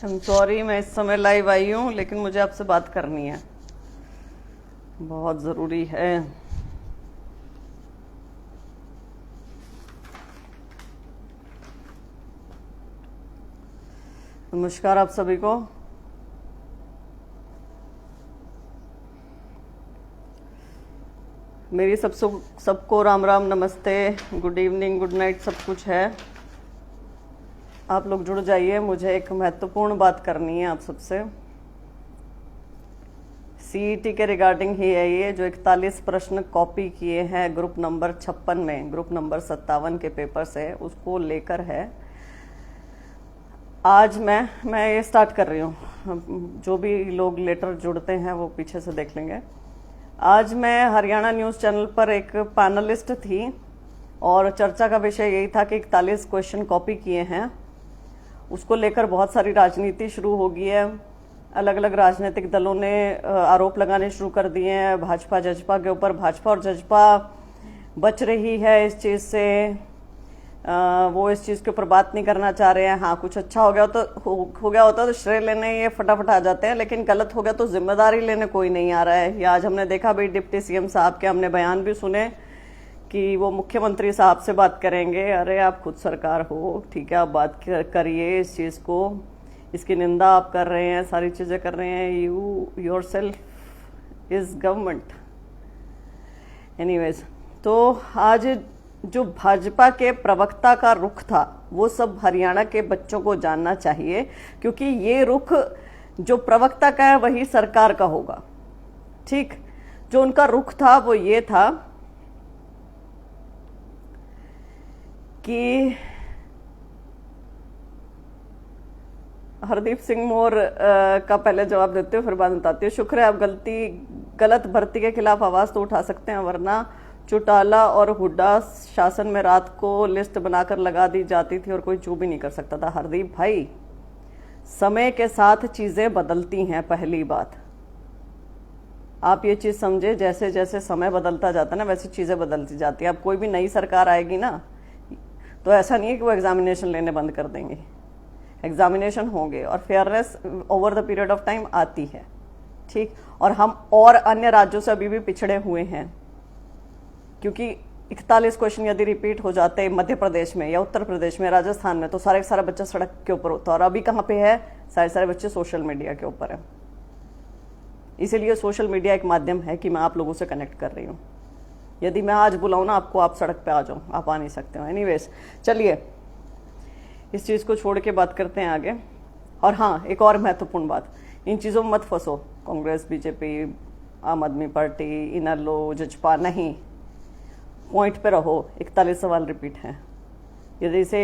Sorry, मैं इस समय लाइव आई हूँ, लेकिन मुझे आपसे बात करनी है, बहुत ज़रूरी है। नमस्कार आप सभी को। मेरी सबको राम राम, नमस्ते, गुड इवनिंग, गुड नाइट, सब कुछ है। आप लोग जुड़ जाइए, मुझे एक महत्वपूर्ण बात करनी है आप सबसे। सीईटी के रिगार्डिंग ही है ये, जो 41 प्रश्न कॉपी किए हैं ग्रुप नंबर 56 में, ग्रुप नंबर 57 के पेपर से, उसको लेकर है। आज मैं ये स्टार्ट कर रही हूँ, जो भी लोग लेटर जुड़ते हैं वो पीछे से देख लेंगे। आज मैं हरियाणा न्यूज़ चैनल पर एक पैनलिस्ट थी और चर्चा का विषय यही था कि 41 क्वेश्चन कॉपी किए हैं, उसको लेकर बहुत सारी राजनीति शुरू हो गई है। अलग अलग राजनीतिक दलों ने आरोप लगाने शुरू कर दिए हैं भाजपा जजपा के ऊपर। भाजपा और जजपा बच रही है इस चीज़ से, वो इस चीज़ के ऊपर बात नहीं करना चाह रहे हैं। हाँ, कुछ अच्छा हो गया तो हो गया होता तो श्रेय लेने ये फटाफट आ जाते हैं, लेकिन गलत हो गया तो जिम्मेदारी लेने कोई नहीं आ रहा है। ये आज हमने देखा भाई, डिप्टी सीएम साहब के हमने बयान भी सुने कि वो मुख्यमंत्री साहब से बात करेंगे। अरे आप खुद सरकार हो, ठीक है, आप बात करिए इस चीज़ को, इसकी निंदा आप कर रहे हैं, सारी चीज़ें कर रहे हैं। You yourself is government. Anyways, तो आज जो भाजपा के प्रवक्ता का रुख था वो सब हरियाणा के बच्चों को जानना चाहिए, क्योंकि ये रुख जो प्रवक्ता का है वही सरकार का होगा। ठीक, जो उनका रुख था वो ये था कि हरदीप सिंह मोर का पहले जवाब देते हो, फिर बाद बताती हूँ। शुक्र है आप गलत भर्ती के खिलाफ आवाज तो उठा सकते हैं, वरना चौटाला और हुड्डा शासन में रात को लिस्ट बनाकर लगा दी जाती थी और कोई चू भी नहीं कर सकता था। हरदीप भाई, समय के साथ चीजें बदलती हैं, पहली बात आप ये चीज समझे। जैसे जैसे समय बदलता जाता है ना, वैसी चीजें बदलती जाती है। अब कोई भी नई सरकार आएगी ना, तो ऐसा नहीं है कि वो एग्जामिनेशन लेने बंद कर देंगे, एग्जामिनेशन होंगे और fairness over the period of time आती है। ठीक, और हम और अन्य राज्यों से अभी भी पिछड़े हुए हैं, क्योंकि 41 क्वेश्चन यदि रिपीट हो जाते मध्य प्रदेश में या उत्तर प्रदेश में, राजस्थान में, तो सारा बच्चा सड़क के ऊपर होता। और अभी कहाँ पे है? सारे बच्चे सोशल मीडिया के ऊपर है। इसीलिए सोशल मीडिया एक माध्यम है कि मैं आप लोगों से कनेक्ट कर रही हूँ। यदि मैं आज बुलाऊँ ना आपको, आप सड़क पे आ जाओ, आप आ नहीं सकते हो। एनीवेज, चलिए इस चीज़ को छोड़ के बात करते हैं आगे। और हाँ, एक और महत्वपूर्ण बात, इन चीज़ों में मत फंसो। कांग्रेस, बीजेपी, आम आदमी पार्टी, इनलो, जजपा, नहीं, पॉइंट पे रहो। 41 सवाल रिपीट हैं। यदि इसे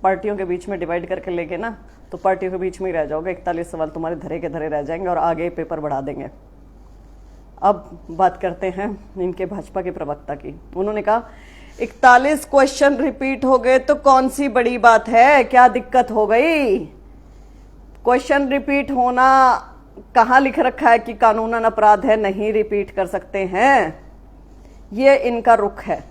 पार्टियों के बीच में डिवाइड करके लेके ना, तो पार्टियों के बीच में ही रह जाओगे। 41 सवाल तुम्हारे धरे के धरे रह जाएंगे और आगे पेपर बढ़ा देंगे। अब बात करते हैं इनके भाजपा के प्रवक्ता की। उन्होंने कहा 41 क्वेश्चन रिपीट हो गए तो कौन सी बड़ी बात है, क्या दिक्कत हो गई? क्वेश्चन रिपीट होना कहाँ लिख रखा है कि कानूनन अपराध है, नहीं रिपीट कर सकते हैं? ये इनका रुख है।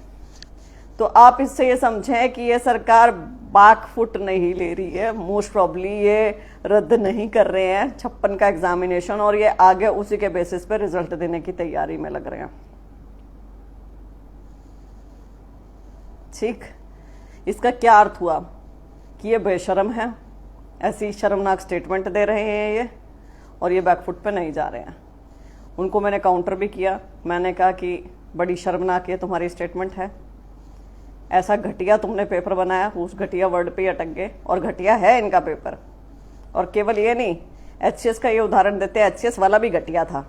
तो आप इससे ये समझें कि ये सरकार बैकफुट नहीं ले रही है, मोस्ट प्रॉब्ली ये रद्द नहीं कर रहे हैं 56 का एग्जामिनेशन, और ये आगे उसी के बेसिस पे रिजल्ट देने की तैयारी में लग रहे हैं। ठीक, इसका क्या अर्थ हुआ कि ये बेशर्म है, ऐसी शर्मनाक स्टेटमेंट दे रहे हैं ये, और ये बैकफुट पे नहीं जा रहे हैं। उनको मैंने काउंटर भी किया, मैंने कहा कि बड़ी शर्मनाक ये तुम्हारी स्टेटमेंट है, ऐसा घटिया तुमने पेपर बनाया, उस घटिया वर्ड पे अटक गए, और घटिया है इनका पेपर। और केवल ये नहीं, एचसीएस का ये उदाहरण देते हैं, एचसीएस वाला भी घटिया था।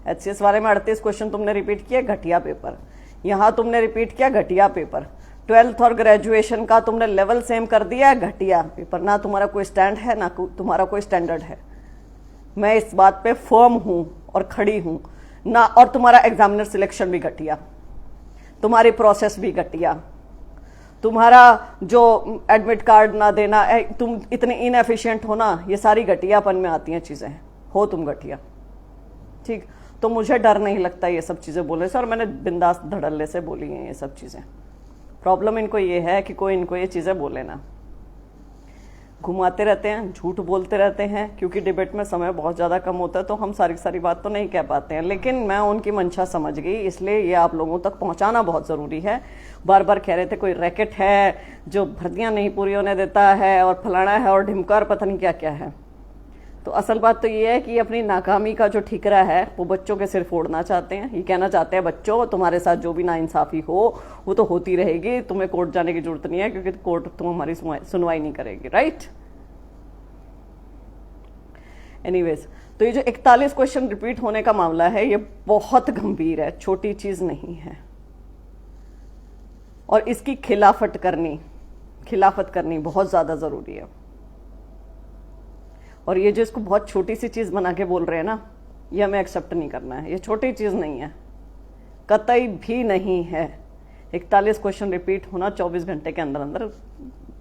एचसीएस वाले में 38 क्वेश्चन तुमने रिपीट किए, घटिया पेपर। यहाँ तुमने रिपीट किया, घटिया पेपर। 12th और ग्रेजुएशन का तुमने लेवल सेम कर दिया, घटिया पेपर। ना तुम्हारा कोई स्टैंड है, ना तुम्हारा कोई स्टैंडर्ड है। मैं इस बात पे फर्म हूं और खड़ी हूं ना। और तुम्हारा एग्जामिनर सिलेक्शन भी घटिया, तुम्हारी प्रोसेस भी घटिया, तुम्हारा जो एडमिट कार्ड ना देना, तुम इतने इनएफिशिएंट हो ना, ये सारी घटियापन में आती हैं चीजें, हो तुम घटिया। ठीक, तो मुझे डर नहीं लगता ये सब चीजें बोलने से, और मैंने बिंदास धड़ल्ले से बोली हैं ये सब चीजें। प्रॉब्लम इनको ये है कि कोई इनको ये चीजें बोले ना। घुमाते रहते हैं, झूठ बोलते रहते हैं, क्योंकि डिबेट में समय बहुत ज़्यादा कम होता है तो हम सारी सारी बात तो नहीं कह पाते हैं। लेकिन मैं उनकी मंशा समझ गई, इसलिए ये आप लोगों तक पहुंचाना बहुत ज़रूरी है। बार बार कह रहे थे कोई रैकेट है जो भर्तियां नहीं पूरी होने देता है और फलाना है और ढिमका और पता नहीं क्या क्या है। तो असल बात तो ये है कि अपनी नाकामी का जो ठिकरा है वो बच्चों के सिर फोड़ना चाहते हैं। ये कहना चाहते हैं बच्चों तुम्हारे साथ जो भी नाइंसाफ़ी हो वो तो होती रहेगी, तुम्हें कोर्ट जाने की जरूरत नहीं है क्योंकि कोर्ट तुम हमारी सुनवाई नहीं करेगी, राइट। एनीवेज, तो ये जो 41 क्वेश्चन रिपीट होने का मामला है ये बहुत गंभीर है, छोटी चीज नहीं है। और इसकी खिलाफत करनी बहुत ज्यादा जरूरी है। और ये जो इसको बहुत छोटी सी चीज बना के बोल रहे हैं ना, ये हमें एक्सेप्ट नहीं करना है। ये छोटी चीज नहीं है, कतई भी नहीं है। 41 क्वेश्चन रिपीट होना 24 घंटे के अंदर अंदर,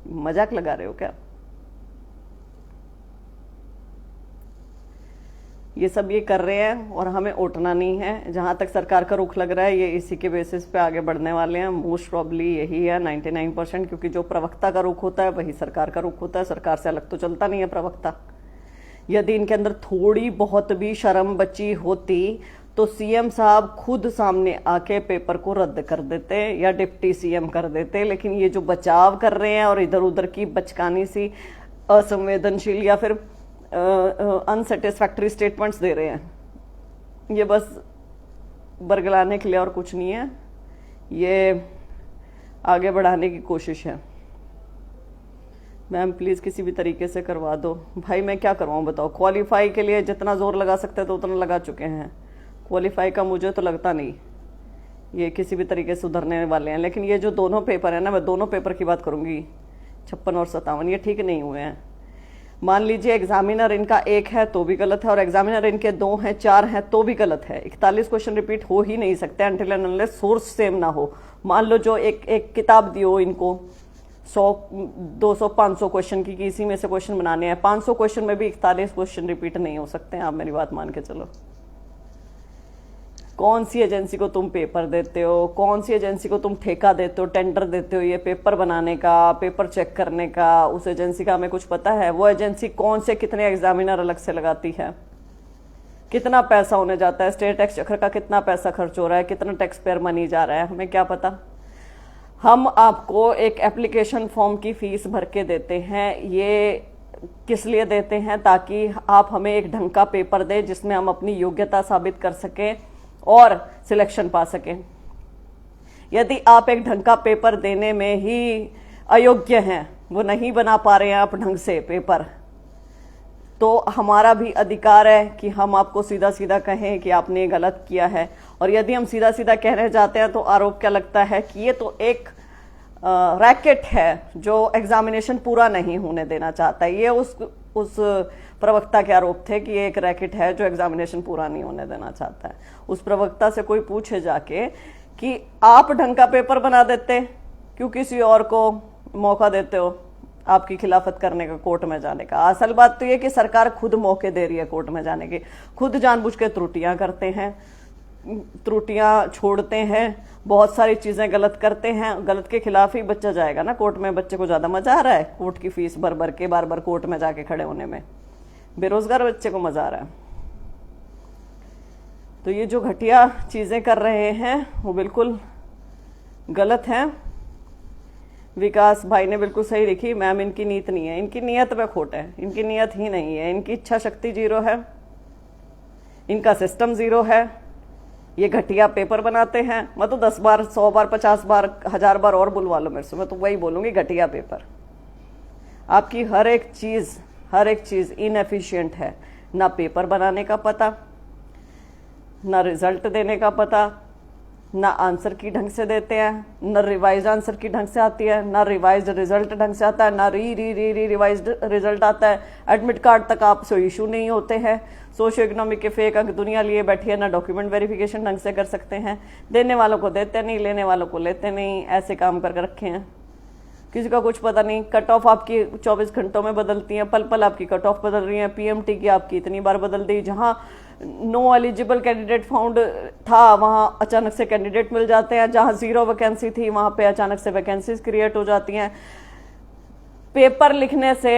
मजाक लगा रहे हो क्या? ये सब ये कर रहे हैं और हमें उठना नहीं है। जहां तक सरकार का रुख लग रहा है ये इसी के बेसिस पे आगे बढ़ने वाले हैं। मोस्ट प्रॉब्ली यही है 99%, क्योंकि जो प्रवक्ता का रुख होता है वही सरकार का रुख होता है। सरकार से अलग तो चलता नहीं है प्रवक्ता। यदि इनके अंदर थोड़ी बहुत भी शर्म बची होती तो सीएम साहब खुद सामने आके पेपर को रद्द कर देते या डिप्टी सीएम कर देते। लेकिन ये जो बचाव कर रहे हैं और इधर उधर की बचकानी सी असंवेदनशील या फिर अनसेटिस्फैक्टरी स्टेटमेंट्स दे रहे हैं, ये बस बरगलाने के लिए और कुछ नहीं है। ये आगे बढ़ाने की कोशिश है। मैम प्लीज़ किसी भी तरीके से करवा दो। भाई मैं क्या करवाऊँ बताओ? क्वालिफाई के लिए जितना जोर लगा सकते हैं तो उतना लगा चुके हैं। क्वालिफाई का मुझे तो लगता नहीं ये किसी भी तरीके से सुधरने वाले हैं। लेकिन ये जो दोनों पेपर है ना, मैं दोनों पेपर की बात करूंगी, 56 और 57, ये ठीक नहीं हुए हैं। मान लीजिए एग्जामिनर इनका 1 है तो भी गलत है, और एग्जामिनर इनके 2 हैं 4 हैं तो भी गलत है। 41 क्वेश्चन रिपीट हो ही नहीं सकते until and unless source same ना हो। मान लो जो एक किताब दी हो इनको 100 200 500 क्वेश्चन की, इसी में से क्वेश्चन बनाने हैं, 500 क्वेश्चन में भी 41 क्वेश्चन रिपीट नहीं हो सकते हैं। आप मेरी बात मान के चलो। कौन सी एजेंसी को तुम पेपर देते हो, कौन सी एजेंसी को तुम ठेका देते हो, टेंडर देते हो ये पेपर बनाने का, पेपर चेक करने का? उस एजेंसी का हमें कुछ पता है? वो एजेंसी कौन से कितने एग्जामिनर अलग से लगाती है? कितना पैसा होने जाता है? स्टेट एक्सचेकर का कितना पैसा खर्च हो रहा है? कितना टैक्स पेयर मनी जा रहा है? हमें क्या पता? हम आपको एक एप्लीकेशन फॉर्म की फीस भर के देते हैं। ये किस लिए देते हैं? ताकि आप हमें एक ढंग का पेपर दें जिसमें हम अपनी योग्यता साबित कर सकें और सिलेक्शन पा सकें। यदि आप एक ढंग का पेपर देने में ही अयोग्य हैं, वो नहीं बना पा रहे हैं आप ढंग से पेपर, तो हमारा भी अधिकार है कि हम आपको सीधा सीधा कहें कि आपने गलत किया है। और यदि हम सीधा सीधा कहने जाते हैं तो आरोप क्या लगता है कि ये तो एक रैकेट है जो एग्जामिनेशन पूरा नहीं होने देना चाहता है। ये उस प्रवक्ता के आरोप थे कि ये एक रैकेट है जो एग्जामिनेशन पूरा नहीं होने देना चाहता है। उस प्रवक्ता से कोई पूछे जाके कि आप ढंग का पेपर बना देते, क्यों किसी और को मौका देते हो आपकी खिलाफत करने का, कोर्ट में जाने का? असल बात तो ये कि सरकार खुद मौके दे रही है कोर्ट में जाने के, खुद जानबूझ के त्रुटियां करते हैं, त्रुटियां छोड़ते हैं, बहुत सारी चीजें गलत करते हैं। गलत के खिलाफ ही बच्चा जाएगा ना कोर्ट में। बच्चे को ज्यादा मजा आ रहा है कोर्ट की फीस भर भर के बार बार कोर्ट में जाके खड़े होने में? बेरोजगार बच्चे को मजा आ रहा है। तो ये जो घटिया चीजें कर रहे हैं वो बिल्कुल गलत हैं। विकास भाई ने बिल्कुल सही लिखी, मैम इनकी नीयत नहीं है। इनकी नीयत में खोट है, इनकी नीयत ही नहीं है। इनकी इच्छा शक्ति 0 है, इनका सिस्टम 0 है। ये घटिया पेपर बनाते हैं। मैं तो 10 बार 100 बार 50 बार 1000 बार और बुलवा लो मेरे से, मैं तो वही बोलूंगी, घटिया पेपर। आपकी हर एक चीज इनएफिशिएंट है। ना पेपर बनाने का पता, ना रिजल्ट देने का पता, ना आंसर की ढंग से देते हैं, ना रिवाइज आंसर की ढंग से आती है, ना रिवाइज्ड रिजल्ट ढंग से आता है, ना री रिवाइज्ड रिजल्ट आता है। एडमिट कार्ड तक आपसे इशू नहीं होते हैं। सोशियो इकोनॉमिक के फेक अंक दुनिया लिए बैठी है, ना डॉक्यूमेंट वेरिफिकेशन ढंग से कर सकते हैं। देने वालों को देते नहीं, लेने वालों को लेते नहीं, ऐसे काम करके रखे हैं। किसी का कुछ पता नहीं। कट ऑफ आपकी 24 घंटों में बदलती है, पल पल आपकी कट ऑफ बदल रही है। पीएमटी की आपकी इतनी बार बदल दी, जहां नो एलिजिबल कैंडिडेट फाउंड था वहां अचानक से कैंडिडेट मिल जाते हैं, जहां 0 वैकेंसी थी वहां पे अचानक से वैकेंसीज क्रिएट हो जाती हैं। पेपर लिखने से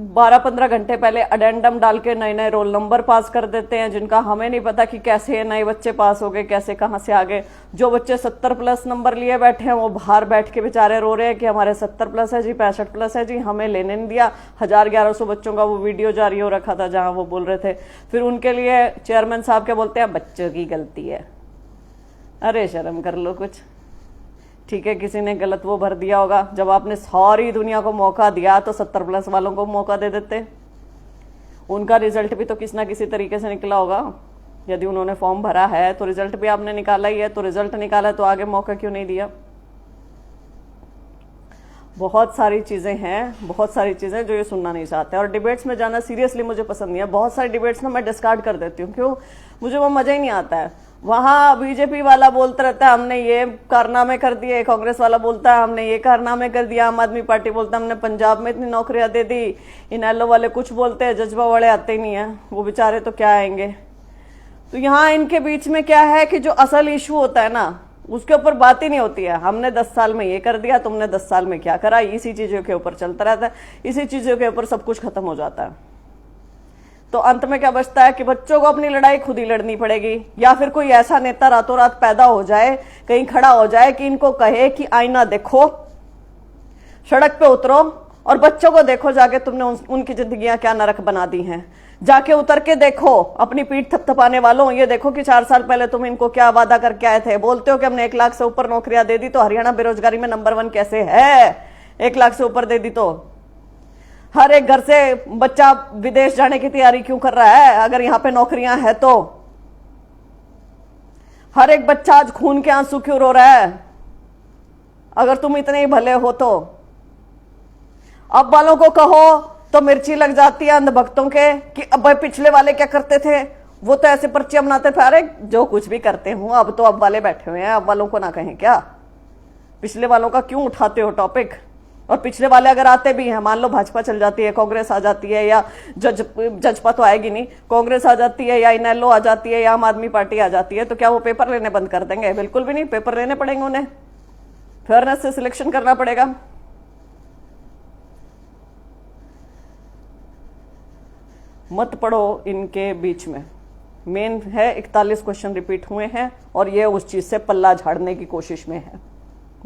12-15 घंटे पहले अडेंडम डाल के नए नए रोल नंबर पास कर देते हैं, जिनका हमें नहीं पता कि कैसे ये नए बच्चे पास हो गए, कैसे कहाँ से आ गए। जो बच्चे 70+ नंबर लिए बैठे हैं वो बाहर बैठ के बेचारे रो रहे हैं कि हमारे 70+ है जी, 65+ है जी, हमें लेने नहीं दिया। 1100 बच्चों का वो वीडियो जारी हो रखा था जहां वो बोल रहे थे। फिर उनके लिए चेयरमैन साहब क्या बोलते हैं, बच्चों की गलती है। अरे शर्म कर लो कुछ। ठीक है, किसी ने गलत वो भर दिया होगा। जब आपने सारी दुनिया को मौका दिया तो 70+ वालों को मौका दे देते। उनका रिजल्ट भी तो किसी ना किसी तरीके से निकला होगा। यदि उन्होंने फॉर्म भरा है तो रिजल्ट भी आपने निकाला ही है, तो रिजल्ट निकाला तो आगे मौका क्यों नहीं दिया। बहुत सारी चीजें हैं, बहुत सारी चीजें जो ये सुनना नहीं चाहते। और डिबेट्स में जाना सीरियसली मुझे पसंद नहीं है। बहुत सारी डिबेट्स ना मैं डिस्कार्ड कर देती हूँ। क्यों? मुझे वो मजा ही नहीं आता है। वहां बीजेपी वाला बोलता रहता है हमने ये कारनामे कर दिए, कांग्रेस वाला बोलता है हमने ये कारनामे कर दिया, आम आदमी पार्टी बोलता है हमने पंजाब में इतनी नौकरियां दे दी, इनेलो वाले कुछ बोलते हैं, जज्बा वाले आते ही नहीं है, वो बेचारे तो क्या आएंगे। तो यहाँ इनके बीच में क्या है कि जो असल इशू होता है ना उसके ऊपर बात ही नहीं होती है। हमने 10 साल में ये कर दिया, तुमने 10 साल में क्या करा, इसी चीजों के ऊपर चलता रहता है। इसी चीजों के ऊपर सब कुछ खत्म हो जाता है। तो अंत में क्या बचता है कि बच्चों को अपनी लड़ाई खुद ही लड़नी पड़ेगी, या फिर कोई ऐसा नेता रातों रात पैदा हो जाए, कहीं खड़ा हो जाए कि इनको कहे कि आईना देखो, सड़क पे उतरो और बच्चों को देखो जाके तुमने उनकी जिंदगियां क्या नरक बना दी हैं। जाके उतर के देखो अपनी पीठ थपथपाने वालों, ये देखो कि 4 साल पहले तुम इनको क्या वादा करके आए थे। बोलते हो कि हमने 1 लाख से ऊपर नौकरियां दे दी, तो हरियाणा बेरोजगारी में नंबर 1 कैसे है? 1 लाख से ऊपर दे दी तो हर एक घर से बच्चा विदेश जाने की तैयारी क्यों कर रहा है अगर यहां पे नौकरियां है तो? हर एक बच्चा आज खून के आंसू क्यों रो रहा है अगर तुम इतने ही भले हो तो? अब वालों को कहो तो मिर्ची लग जाती है अंधभक्तों के कि अब भाई पिछले वाले क्या करते थे, वो तो ऐसे पर्चियां बनाते थे। अरे जो कुछ भी करते हूं, अब तो अब वाले बैठे हुए हैं, अब वालों को ना कहें क्या? पिछले वालों का क्यों उठाते हो टॉपिक? और पिछले वाले अगर आते भी हैं, मान लो भाजपा चल जाती है, कांग्रेस आ जाती है, या जजपा तो आएगी नहीं, कांग्रेस आ जाती है या इनेलो आ जाती है या आम आदमी पार्टी आ जाती है, तो क्या वो पेपर लेने बंद कर देंगे? बिल्कुल भी नहीं, पेपर लेने पड़ेंगे उन्हें। फेयरनेस से सिलेक्शन करना पड़ेगा। मत पढ़ो इनके बीच में। मेन है 41 क्वेश्चन रिपीट हुए हैं और ये उस चीज से पल्ला झाड़ने की कोशिश में है,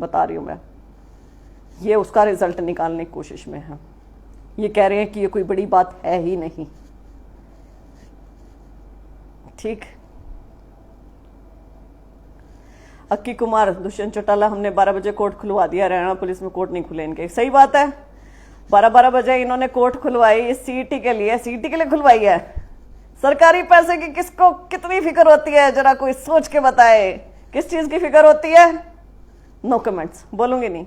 बता रही हूं मैं। ये उसका रिजल्ट निकालने की कोशिश में है। ये कह रहे हैं कि ये कोई बड़ी बात है ही नहीं। ठीक। अक्की कुमार, दुष्यंत चौटाला, हमने 12 बजे कोर्ट खुलवा दिया, हरियाणा पुलिस में कोर्ट नहीं खुले इनके। सही बात है, 12-12 बजे इन्होंने कोर्ट खुलवाई इस सीईटी के लिए। सीईटी के लिए खुलवाई है। सरकारी पैसे की किसको कितनी फिक्र होती है, जरा कोई सोच के बताए। किस चीज की फिक्र होती है? नो कमेंट्स, बोलूंगी नहीं।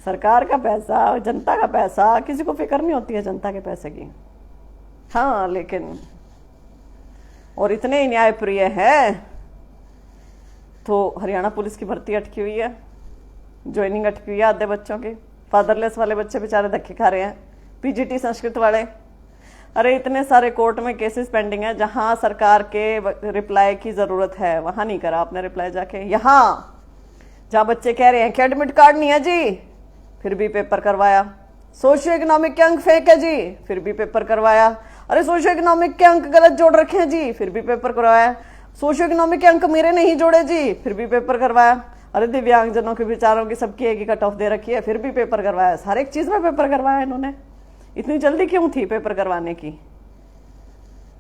सरकार का पैसा, जनता का पैसा, किसी को फिक्र नहीं होती है जनता के पैसे की। हाँ, लेकिन और इतने ही न्यायप्रिय है तो हरियाणा पुलिस की भर्ती अटकी हुई है, ज्वाइनिंग अटकी हुई है आधे बच्चों की। फादरलेस वाले बच्चे बेचारे धक्के खा रहे हैं, पीजीटी संस्कृत वाले। अरे इतने सारे कोर्ट में केसेस पेंडिंग है, जहां सरकार के रिप्लाई की जरूरत है वहां नहीं करा आपने रिप्लाई जाके। यहां जहां बच्चे कह रहे हैं कि एडमिट कार्ड नहीं है जी, फिर भी पेपर करवाया। सोशियो इकोनॉमिक के अंक फेक है जी, फिर भी पेपर करवाया। अरे सोशियो इकोनॉमिक के अंक गलत जोड़ रखे हैं जी, फिर भी पेपर करवाया। सोशियो इकोनॉमिक के अंक मेरे नहीं जोड़े जी, फिर भी पेपर करवाया। अरे दिव्यांगजनों के बेचारों की सबकी एक ही कट ऑफ दे रखी है, फिर भी पेपर करवाया। हर एक चीज में पेपर करवाया इन्होंने। इतनी जल्दी क्यों थी पेपर करवाने की?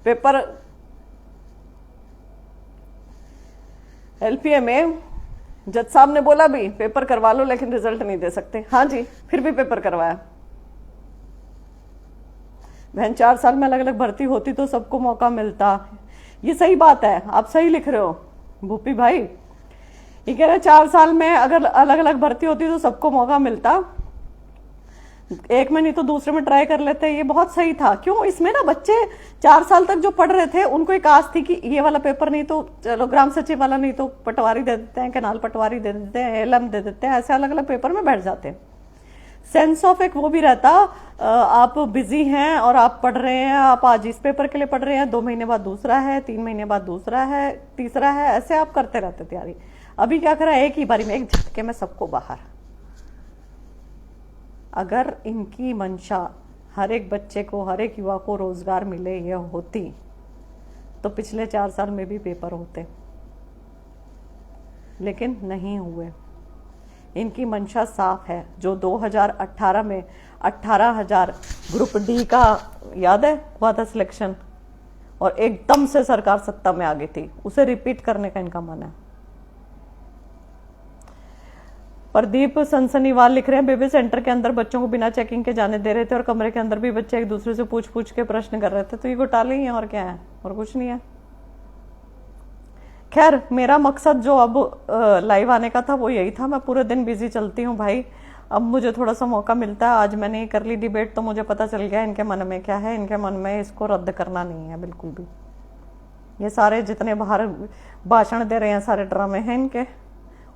पेपर एलपीए में जज साहब ने बोला भी पेपर करवा लो लेकिन रिजल्ट नहीं दे सकते। हाँ जी, फिर भी पेपर करवाया। बहन 4 साल में अलग अलग भर्ती होती तो सबको मौका मिलता। ये सही बात है, आप सही लिख रहे हो भूपी भाई। ये कह रहे 4 साल में अगर अलग अलग भर्ती होती तो सबको मौका मिलता, एक में नहीं तो दूसरे में ट्राई कर लेते। ये बहुत सही था। क्यों? इसमें ना बच्चे 4 साल तक जो पढ़ रहे थे उनको एक आस थी कि ये वाला पेपर नहीं तो चलो ग्राम सचिव वाला नहीं तो पटवारी दे देते हैं, कैनाल पटवारी दे देते हैं, एलएम दे देते हैं, ऐसे अलग अलग पेपर में बैठ जाते हैं। सेंस ऑफ एक वो भी रहता, आप बिजी हैं और आप पढ़ रहे हैं, आप आज इस पेपर के लिए पढ़ रहे हैं, 2 महीने बाद दूसरा है, 3 महीने बाद दूसरा है, तीसरा है, ऐसे आप करते रहते तैयारी। अभी क्या करा, एक ही बारी में एक झटके में सबको बाहर। अगर इनकी मंशा हर एक बच्चे को, हर एक युवा को रोजगार मिले, यह होती तो पिछले 4 साल में भी पेपर होते, लेकिन नहीं हुए। इनकी मंशा साफ है। जो 2018 में 18,000 ग्रुप डी का याद है हुआ था सिलेक्शन, और एकदम से सरकार सत्ता में आ गई थी, उसे रिपीट करने का इनका मन है। प्रदीप सनसनीवाल लिख रहे हैं, बेबी सेंटर के अंदर बच्चों को बिना चेकिंग के जाने दे रहे थे और कमरे के अंदर भी बच्चे एक दूसरे से पूछ पूछ के प्रश्न कर रहे थे। तो ये घोटाले ही है, और क्या है, और कुछ नहीं है। खैर, मेरा मकसद जो अब लाइव आने का था वो यही था। मैं पूरे दिन बिजी चलती हूँ भाई, अब मुझे थोड़ा सा मौका मिलता है। आज मैंने कर ली डिबेट तो मुझे पता चल गया इनके मन में क्या है। इनके मन में इसको रद्द करना नहीं है बिल्कुल भी। ये सारे जितने बाहर भाषण दे रहे हैं सारे ड्रामे हैं इनके,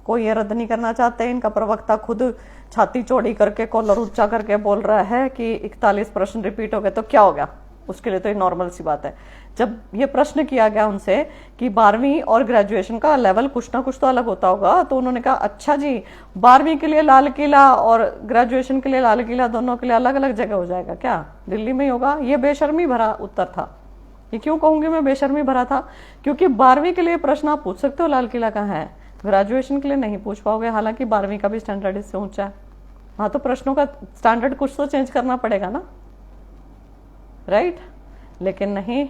कोई ये रद्द नहीं करना चाहते। इनका प्रवक्ता खुद छाती चौड़ी करके कॉलर ऊंचा करके बोल रहा है कि 41 प्रश्न रिपीट हो गए तो क्या हो गया, उसके लिए तो ये नॉर्मल सी बात है। जब ये प्रश्न किया गया उनसे कि 12वीं और ग्रेजुएशन का लेवल कुछ ना कुछ तो अलग होता होगा, तो उन्होंने कहा अच्छा जी 12वीं के लिए लाल किला और ग्रेजुएशन के लिए लाल किला दोनों के लिए अलग अलग जगह हो जाएगा क्या, दिल्ली में ही होगा। ये बेशर्मी भरा उत्तर था। ये क्यों कहूंगी मैं बेशर्मी भरा था, क्योंकि 12वीं के लिए प्रश्न आप पूछ सकते हो लाल किला कहाँ है, ग्रेजुएशन के लिए नहीं पूछ पाओगे। हालांकि 12वीं का भी स्टैंडर्ड इससे ऊंचा है। हाँ, तो प्रश्नों का स्टैंडर्ड कुछ तो चेंज करना पड़ेगा ना, राइट। लेकिन नहीं,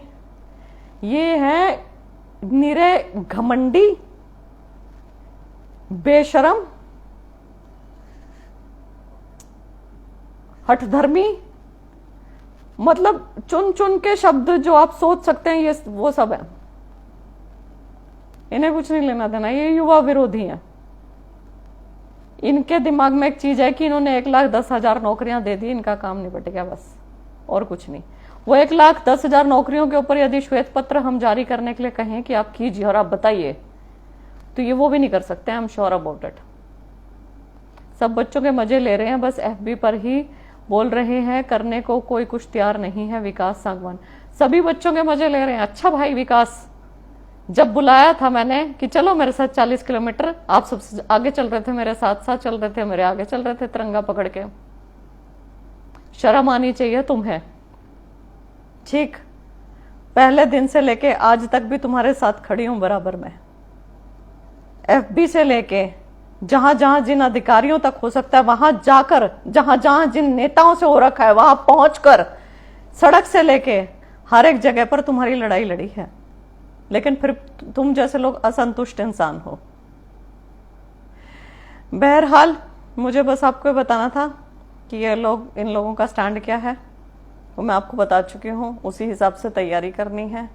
ये है निरे घमंडी, बेशरम, हठधर्मी, मतलब चुन चुन के शब्द जो आप सोच सकते हैं ये वो सब है। इन्हें कुछ नहीं लेना देना, ये युवा विरोधी हैं। इनके दिमाग में एक चीज है कि इन्होंने 1,10,000 नौकरियां दे दी, इनका काम निपट गया बस, और कुछ नहीं। वो 1,10,000 नौकरियों के ऊपर यदि श्वेत पत्र हम जारी करने के लिए कहें कि आप कीजिए और आप बताइए, तो ये वो भी नहीं कर सकते। I am sure about it. सब बच्चों के मजे ले रहे हैं, बस एफबी पर ही बोल रहे हैं, करने को कोई कुछ तैयार नहीं है। विकास सांगवान सभी बच्चों के मजे ले रहे हैं। अच्छा भाई विकास, जब बुलाया था मैंने कि चलो मेरे साथ 40 किलोमीटर, आप सबसे आगे चल रहे थे, मेरे साथ साथ चल रहे थे, मेरे आगे चल रहे थे तिरंगा पकड़ के। शर्म आनी चाहिए तुम्हें, ठीक। पहले दिन से लेके आज तक भी तुम्हारे साथ खड़ी हूं बराबर में। एफबी से लेके जहां जहां जिन अधिकारियों तक हो सकता है वहां जाकर, जहां जहां जिन नेताओं से हो रखा है वहां पहुंचकर, सड़क से लेके हर एक जगह पर तुम्हारी लड़ाई लड़ी है। लेकिन फिर तुम जैसे लोग असंतुष्ट इंसान हो। बहरहाल मुझे बस आपको बताना था कि ये लोग, इन लोगों का स्टैंड क्या है वो मैं आपको बता चुकी हूँ। उसी हिसाब से तैयारी करनी है।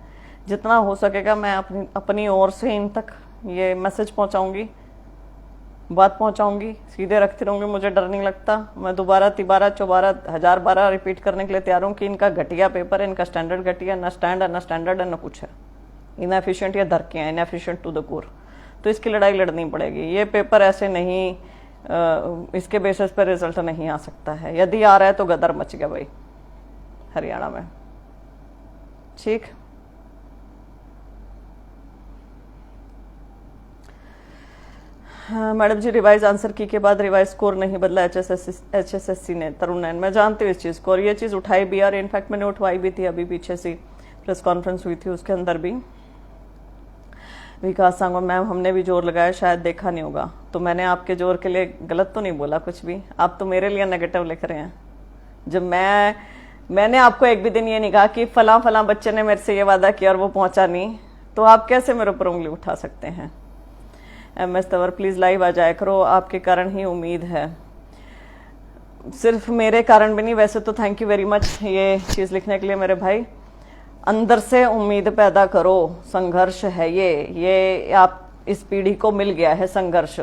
जितना हो सकेगा मैं अपनी ओर से इन तक ये मैसेज पहुंचाऊंगी, बात पहुंचाऊंगी, सीधे रखती रहूंगी। मुझे डर नहीं लगता। मैं दोबारा 13 14 1000 12 रिपीट करने के लिए तैयार हूँ कि इनका घटिया पेपर है, इनका स्टैंडर्ड घटिया, ना स्टैंड है, ना स्टैंडर्ड है, ना कुछ है। इनएफिशिएंट या धरके हैं, इनएफिशिएंट टू द कोर। तो इसकी लड़ाई लड़नी पड़ेगी। ये पेपर ऐसे नहीं, इसके बेसिस पर रिजल्ट नहीं आ सकता है। यदि आ रहा है तो गदर मच गया भाई हरियाणा में, ठीक। मैडम जी रिवाइज आंसर की के बाद रिवाइज स्कोर नहीं बदला एचएसएससी ने, तरुण नयन। मैं जानती हूँ इस चीज को, और ये चीज उठाई भी, और इनफैक्ट मैंने उठवाई भी थी। अभी पीछे सी प्रेस कॉन्फ्रेंस हुई थी उसके अंदर भी। विकास सांगवान मैम, हमने भी जोर लगाया, शायद देखा नहीं होगा। तो मैंने आपके जोर के लिए गलत तो नहीं बोला कुछ भी। आप तो मेरे लिए नेगेटिव लिख रहे हैं। जब मैंने आपको एक भी दिन ये नहीं कहा कि फला फला बच्चे ने मेरे से ये वादा किया और वो पहुंचा नहीं, तो आप कैसे मेरे ऊपर उंगली उठा सकते हैं। MS तंवर प्लीज लाइव आ जाया करो, आपके कारण ही उम्मीद है। सिर्फ मेरे कारण भी नहीं, वैसे तो थैंक यू वेरी मच ये चीज लिखने के लिए मेरे भाई। अंदर से उम्मीद पैदा करो, संघर्ष है ये आप इस पीढ़ी को मिल गया है संघर्ष।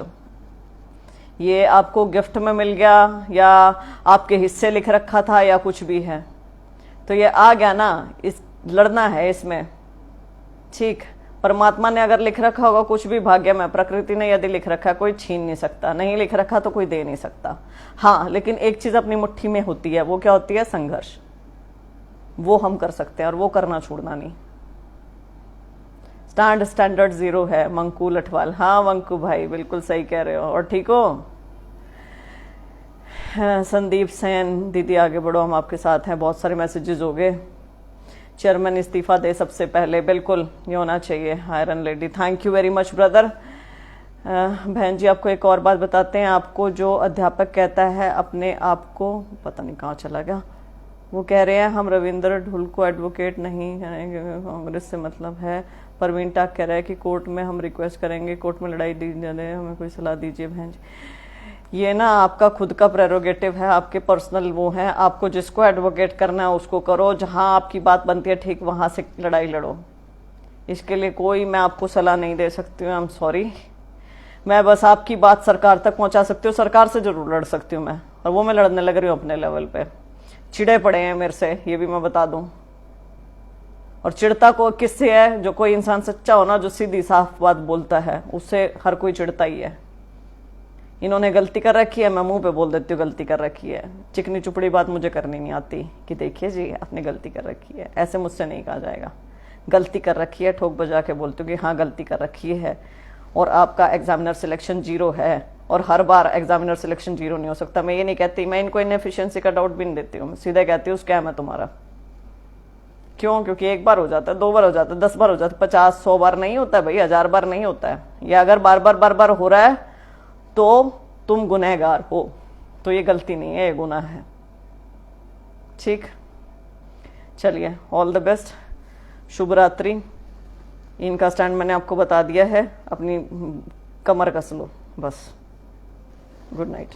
ये आपको गिफ्ट में मिल गया या आपके हिस्से लिख रखा था या कुछ भी है, तो ये आ गया ना, इस लड़ना है इसमें, ठीक। परमात्मा ने अगर लिख रखा होगा कुछ भी भाग्य में, प्रकृति ने यदि लिख रखा है कोई छीन नहीं सकता, नहीं लिख रखा तो कोई दे नहीं सकता। हाँ, लेकिन एक चीज अपनी मुट्ठी में होती है, वो क्या होती है, संघर्ष। वो हम कर सकते हैं और वो करना छोड़ना नहीं। स्टैंडर्ड 0 है। मंकू लठवाल, हाँ मंकू भाई बिल्कुल सही कह रहे हो, और ठीक हो। हाँ, संदीप सेन दीदी आगे बढ़ो, हम आपके साथ हैं। बहुत सारे मैसेजेस हो गए। चेयरमैन इस्तीफा दे सबसे पहले, बिल्कुल ये होना चाहिए। Iron lady, thank you very much brother. बहन जी आपको एक और बात बताते हैं, आपको जो अध्यापक कहता है अपने आप को, पता नहीं कहाँ चला गया, वो कह रहे हैं हम रविंद्र ढुल को एडवोकेट नहीं करेंगे, कांग्रेस से मतलब है। परवीन टाक कह रहा है कि कोर्ट में हम रिक्वेस्ट करेंगे, कोर्ट में लड़ाई दी जाए, हमें कोई सलाह दीजिए बहन जी। ये ना आपका खुद का प्रेरोगेटिव है, आपके पर्सनल वो है, आपको जिसको एडवोकेट करना है उसको करो, जहां आपकी बात बनती है ठीक वहां से लड़ाई लड़ो। इसके लिए कोई मैं आपको सलाह नहीं दे सकती हूँ, आई एम सॉरी। मैं बस आपकी बात सरकार तक पहुंचा सकती हूँ, सरकार से जरूर लड़ सकती हूँ मैं, और वो मैं लड़ने लग रही हूँ अपने लेवल पे। चिड़े पड़े हैं मेरे से, ये भी मैं बता दूं। और चिढ़ता को किससे है? जो कोई इंसान सच्चा हो ना, जो सीधी साफ बात बोलता है, उससे हर कोई चिढ़ता ही है। इन्होंने गलती कर रखी है, मैं मुंह पे बोल देती हूँ गलती कर रखी है। चिकनी चुपड़ी बात मुझे करनी नहीं आती कि देखिए जी आपने गलती कर रखी है, ऐसे मुझसे नहीं कहा जाएगा। गलती कर रखी है ठोक बजा के बोलती हूँ कि हाँ गलती कर रखी है, और आपका एग्जामिनर सिलेक्शन 0 है, और हर बार एग्जामिनर सिलेक्शन 0 नहीं हो सकता। मैं ये नहीं कहती, मैं इनको इनएफिशिएंसी का डाउट भी नहीं देती हूँ, मैं सीधे कहती हूँ स्कैम है तुम्हारा। क्यों? क्योंकि एक बार हो जाता है, 2 बार हो जाता है, 10 बार हो जाता है, 50 100 बार नहीं होता है भाई, 1000 बार नहीं होता है। या अगर बार बार हो रहा है तो तुम गुनहगार हो, तो ये गलती नहीं है, ये गुनाह है। ठीक, चलिए ऑल द बेस्ट, शुभ रात्रि। इनका स्टैंड मैंने आपको बता दिया है, अपनी कमर कस लो बस। Good night.